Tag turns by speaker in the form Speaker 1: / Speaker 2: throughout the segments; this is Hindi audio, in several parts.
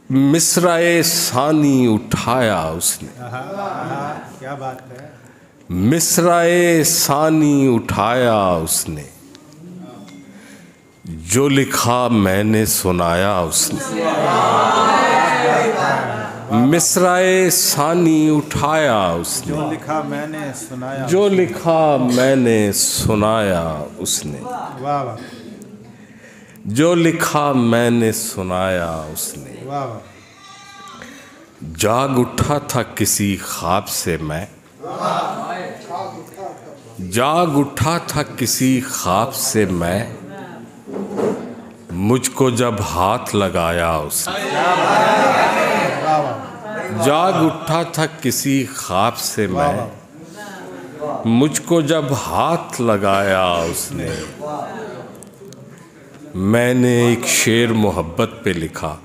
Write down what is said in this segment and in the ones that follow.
Speaker 1: मिसराए सानी उठाया उसने।
Speaker 2: क्या बात है।
Speaker 1: मिसराए सानी उठाया उसने, जो लिखा मैंने सुनाया उसने। मिसराए सानी उठाया उसने,
Speaker 2: जो लिखा मैंने सुनाया।
Speaker 1: जो लिखा मैंने सुनाया उसने।
Speaker 2: वाह वाह।
Speaker 1: जो लिखा मैंने सुनाया उसने।
Speaker 2: वाह वाह।
Speaker 1: जाग उठा था किसी ख्वाब से मैं, जाग उठा था किसी ख्वाब से मैं, मुझको जब हाथ लगाया उसने। जाग उठा था किसी ख्वाब से मैं, मुझको जब हाथ लगाया उसने। मैंने एक शेर मोहब्बत पे लिखा,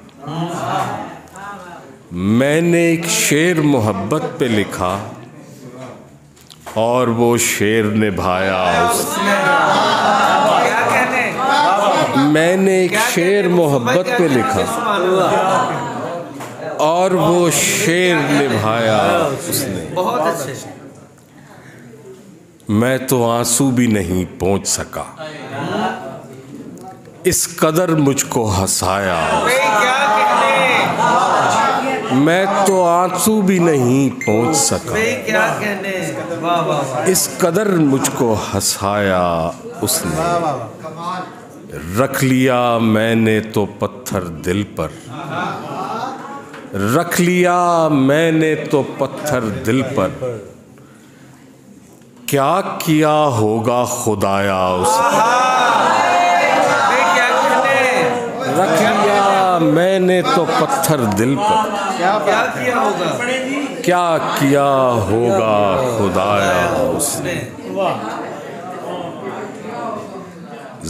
Speaker 1: मैंने एक शेर मोहब्बत पे लिखा, और वो शेर निभाया उसने। मैंने एक शेर मोहब्बत पे लिखा, और वो शेर निभाया उसने।
Speaker 3: बहुत अच्छे।
Speaker 1: मैं तो आंसू भी नहीं पहुंच सका, इस कदर मुझको हंसाया। मैं तो आंसू भी नहीं पहुंच सका,
Speaker 3: क्या कहने। वाह वाह।
Speaker 1: इस कदर मुझको हंसाया उसने। रख लिया मैंने तो पत्थर दिल पर, रख लिया मैंने तो पत्थर दिल पर, क्या किया होगा खुदाया उसने। रख लिया मैंने तो पत्थर दिल पर,
Speaker 3: क्या किया होगा,
Speaker 1: क्या किया होगा खुदाया उसने।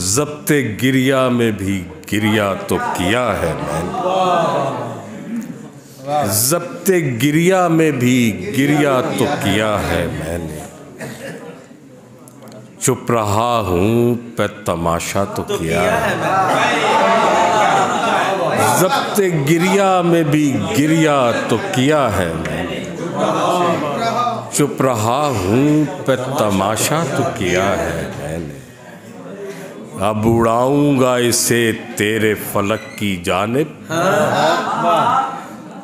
Speaker 1: ज़ब्ते गिरिया में भी गिरिया तो किया है मैंने, ज़ब्ते गिरिया में भी गिरिया तो किया है मैंने। चुप रहा हूँ पे तमाशा तो किया है। ज़ब्ते गिरिया में भी गिरिया तो किया है मैंने। चुप रहा हूँ पे तमाशा तो किया है मैंने। अब उड़ाऊंगा इसे तेरे फलक की जानिब,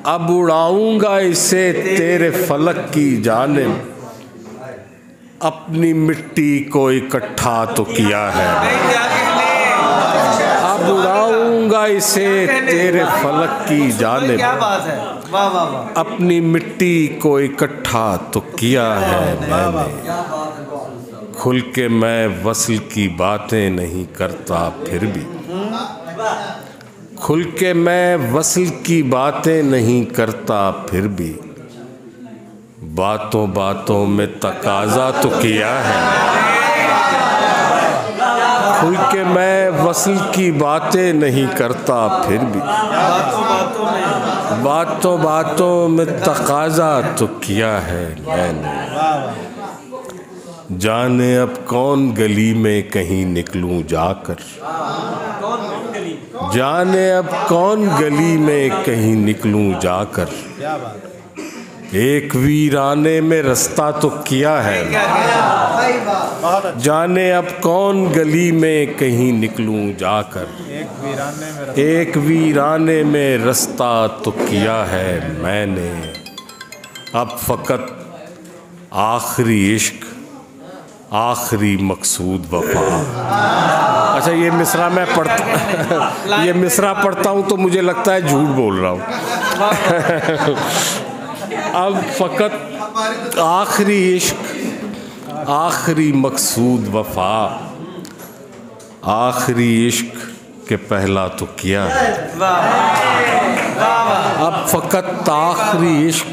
Speaker 1: अब उड़ाऊंगा इसे तेरे फलक की जानिब, अपनी मिट्टी को इकट्ठा तो किया है। अब उड़ाऊंगा इसे तेरे फलक की जानिब,
Speaker 3: क्या बात है। वाह वाह वाह।
Speaker 1: अपनी मिट्टी को इकट्ठा तो किया है मैंने। खुल के मैं वस्ल की बातें नहीं करता फिर भी, खुल के मैं वस्ल की बातें नहीं करता फिर भी, बातों बातों में तकाजा तो किया है। खुल के मैं वस्ल की बातें नहीं करता फिर भी, बातों बातों में तकाजा तो किया है मैंने। जाने अब कौन गली में कहीं निकलूं जाकर, जाने अब कौन गली में कहीं निकलूं जाकर, एक वीराने में रास्ता तो किया है। जाने अब कौन गली में कहीं निकलूं जाकर, एक वीराने में रास्ता तो किया है मैंने। अब फ़कत आखिरी इश्क, आखिरी मकसूद वफा। अच्छा, ये मिसरा मैं पढ़ता ये मिसरा पढ़ता हूँ तो मुझे लगता है झूठ बोल रहा हूँ। अब फ़कत आखिरी इश्क, आखिरी मकसूद वफा, आखिरी इश्क के पहला तो किया है। अब फ़कत आखिरी इश्क,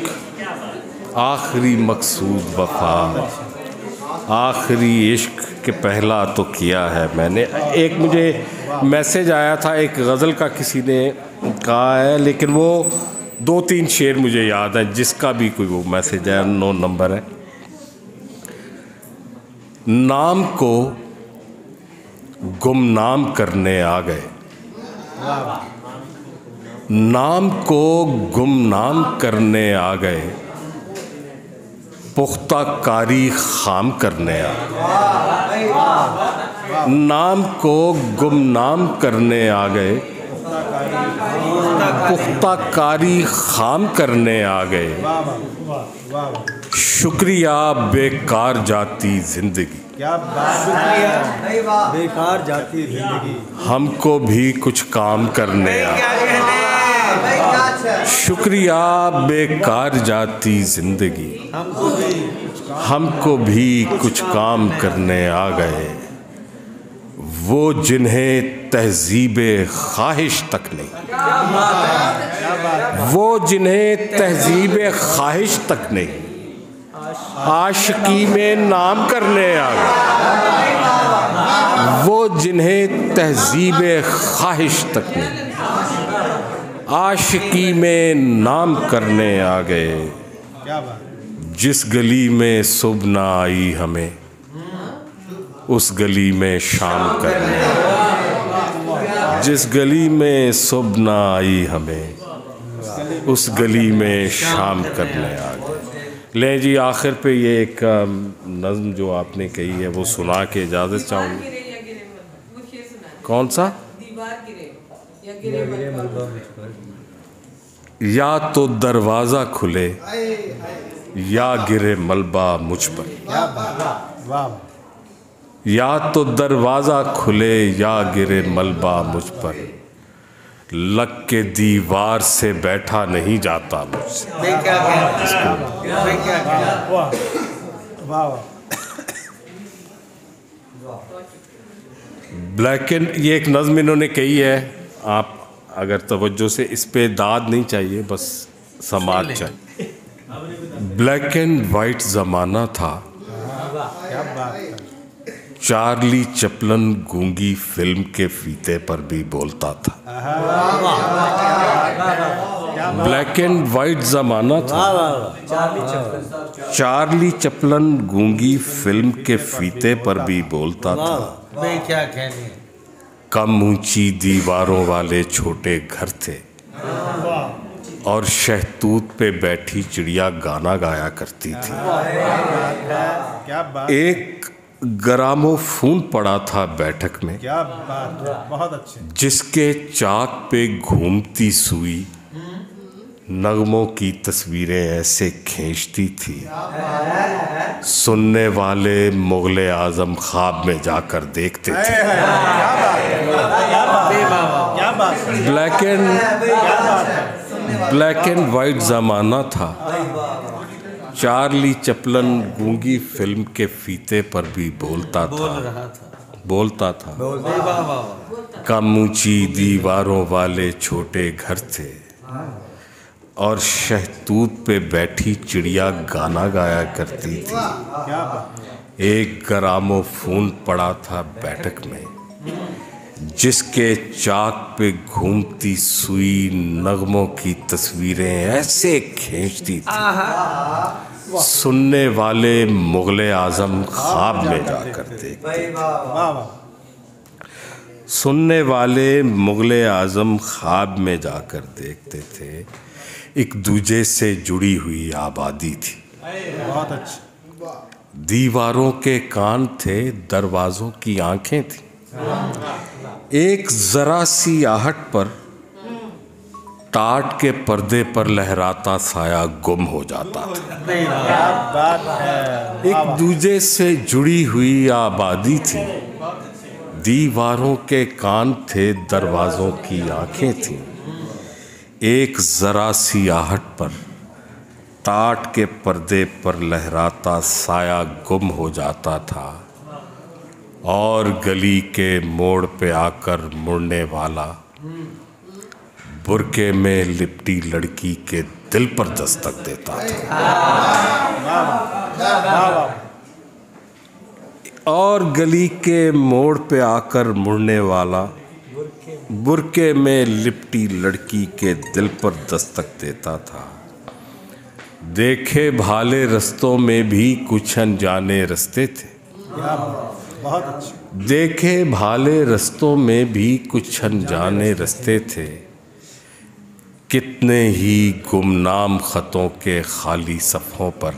Speaker 1: आखिरी मकसूद वफा, आखिरी इश्क के पहला तो किया है मैंने। एक मुझे मैसेज आया था, एक गज़ल का किसी ने कहा है, लेकिन वो 2-3 शेर मुझे याद है, जिसका भी कोई वो मैसेज है, नो नंबर है। नाम को गुमनाम करने आ गए, नाम को गुमनाम करने आ गए, पुख्ता कारी खाम करने आ गए। नाम को गुमनाम करने आ गए, पुख्ता कारी खाम करने आ गए। शुक्रिया बेकार जाती जिंदगी,
Speaker 2: क्या बात है, बेकार जाती जिंदगी।
Speaker 1: हमको भी कुछ काम करने आ गए। शुक्रिया बेकार जाती जिंदगी, हमको भी कुछ काम करने आ गए। वो जिन्हें तहजीबे ख्वाहिश तक नहीं, वो जिन्हें तहजीबे ख्वाहिश तक नहीं, आशिकी में नाम करने आ गए। वो जिन्हें तहजीबे ख्वाहिश तक नहीं, आशिकी में नाम करने आ गए।
Speaker 2: क्या बात।
Speaker 1: जिस गली में सुबह ना आई हमें, उस गली में शाम करने आ गए। जिस गली में सुबह ना आई हमें, उस गली में शाम करने आ गए। ले जी, आखिर पे ये एक नज़्म जो आपने कही है वो सुना के इजाज़त चाहूँगी। कौन सा? या तो दरवाज़ा खुले या गिरे मलबा मुझ पर। या तो दरवाज़ा खुले या गिरे मलबा मुझ पर, लग के दीवार से बैठा नहीं जाता मुझसे। ब्लैक एंड, ये एक नज़्म इन्होंने कही है। आप अगर तवज्जो से, इस पे दाद नहीं चाहिए, बस समाज चाहिए। ब्लैक एंड वाइट ज़माना था,
Speaker 2: क्या बात है।
Speaker 1: चार्ली चैपलिन गूंगी फिल्म के फीते पर भी बोलता था। ब्लैक एंड वाइट ज़माना था, चार्ली चैपलिन गूंगी फिल्म के फीते पर भी बोलता था।
Speaker 3: क्या कहने।
Speaker 1: कम ऊंची दीवारों वाले छोटे घर थे और शहतूत पे बैठी चिड़िया गाना गाया करती थी।
Speaker 2: क्या बात।
Speaker 1: एक ग्रामोफोन पड़ा था बैठक में,
Speaker 2: क्या बात, बहुत अच्छे।
Speaker 1: जिसके चाक पे घूमती सुई नगमों की तस्वीरें ऐसे खींचती थी, सुनने वाले मुगले आजम ख्वाब में जाकर देखते थे। ब्लैक एंड वाइट ज़माना था, चार्ली चैपलिन गूंगी फिल्म के फीते पर भी बोलता था। कम ऊंची दीवारों वाले छोटे घर थे और शहतूत पे बैठी चिड़िया गाना गाया करती थी। एक ग्रामोफोन पड़ा था बैठक में, जिसके चाक पे घूमती सुई नगमों की तस्वीरें ऐसे खींचती थी, सुनने वाले मुगले आजम ख्वाब में जाकर देखते। सुनने वाले मुगले आजम ख्वाब में जाकर देखते थे। एक दूजे से जुड़ी हुई आबादी थी।
Speaker 2: बहुत अच्छी।
Speaker 1: दीवारों के कान थे, दरवाज़ों की आंखें थी। एक ज़रा सी आहट पर टाट के पर्दे पर लहराता साया गुम हो जाता था। एक दूजे से जुड़ी हुई आबादी थी। दीवारों के कान थे, दरवाज़ों की आंखें थीं। एक ज़रा सी आहट पर टाट के पर्दे पर लहराता साया गुम हो जाता था और गली के मोड़ पे आकर मुड़ने वाला बुरके में लिपटी लड़की के दिल पर दस्तक देता था। और गली के मोड़ पे आकर मुड़ने वाला बुरके में लिपटी लड़की के दिल पर दस्तक देता था। देखे भाले रस्तों में भी कुछ अनजाने रास्ते थे।
Speaker 2: बहुत अच्छे।
Speaker 1: देखे भाले रस्तों में भी कुछ अनजाने रास्ते थे। कितने ही गुमनाम ख़तों के खाली सफ़ों पर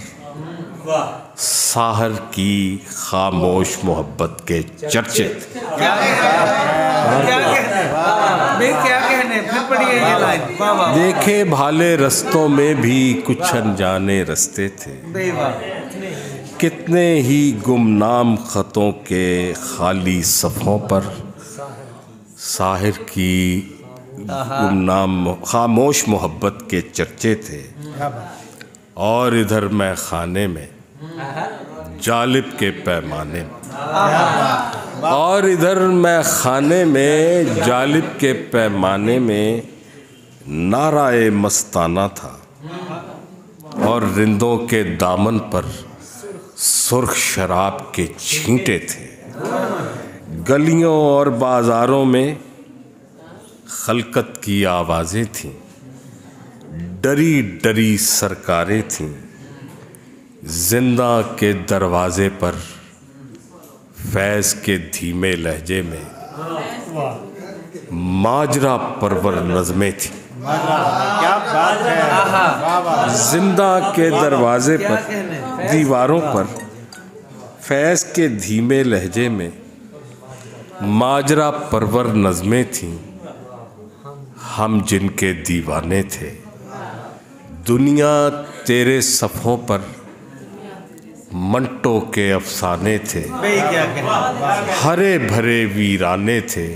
Speaker 1: साहर की खामोश मोहब्बत के चर्चे।
Speaker 3: क्या कहने फिर पढ़िए ये लाइन। वाह वाह।
Speaker 1: देखे भाले रस्तों में भी कुछ अनजाने रस्ते थे, कितने ही गुमनाम ख़तों के खाली सफ़ों पर साहिर की गुमनाम खामोश मोहब्बत के चर्चे थे। और इधर मैं खाने में जालिब के पैमाने में, और इधर मैं खाने में जालिब के पैमाने में नाराए मस्ताना था, और रिंदों के दामन पर सुर्ख शराब के छींटे थे। गलियों और बाज़ारों में खलकत की आवाज़ें थीं, डरी डरी सरकारें थीं। जिंदा के दरवाजे पर फैज़ के धीमे लहजे में माजरा परवर नज़में थी।
Speaker 2: क्या बात है।
Speaker 1: जिंदा के दरवाजे पर दीवारों पर फैज़ के धीमे लहजे में माजरा परवर नज़में थीं। हम जिनके दीवाने थे, दुनिया तेरे सफ़ों पर मंटो के अफसाने थे। हरे भरे वीराने थे,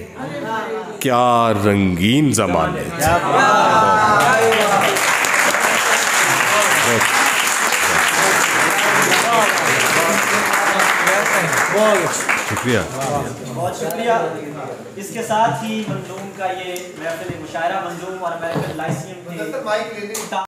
Speaker 1: क्या रंगीन ज़माने थे। शुक्रिया,
Speaker 4: बहुत शुक्रिया। इसके साथ ही मंजूम का ये महफिल मुशायरा मंजूम और महफिल लाइसियम के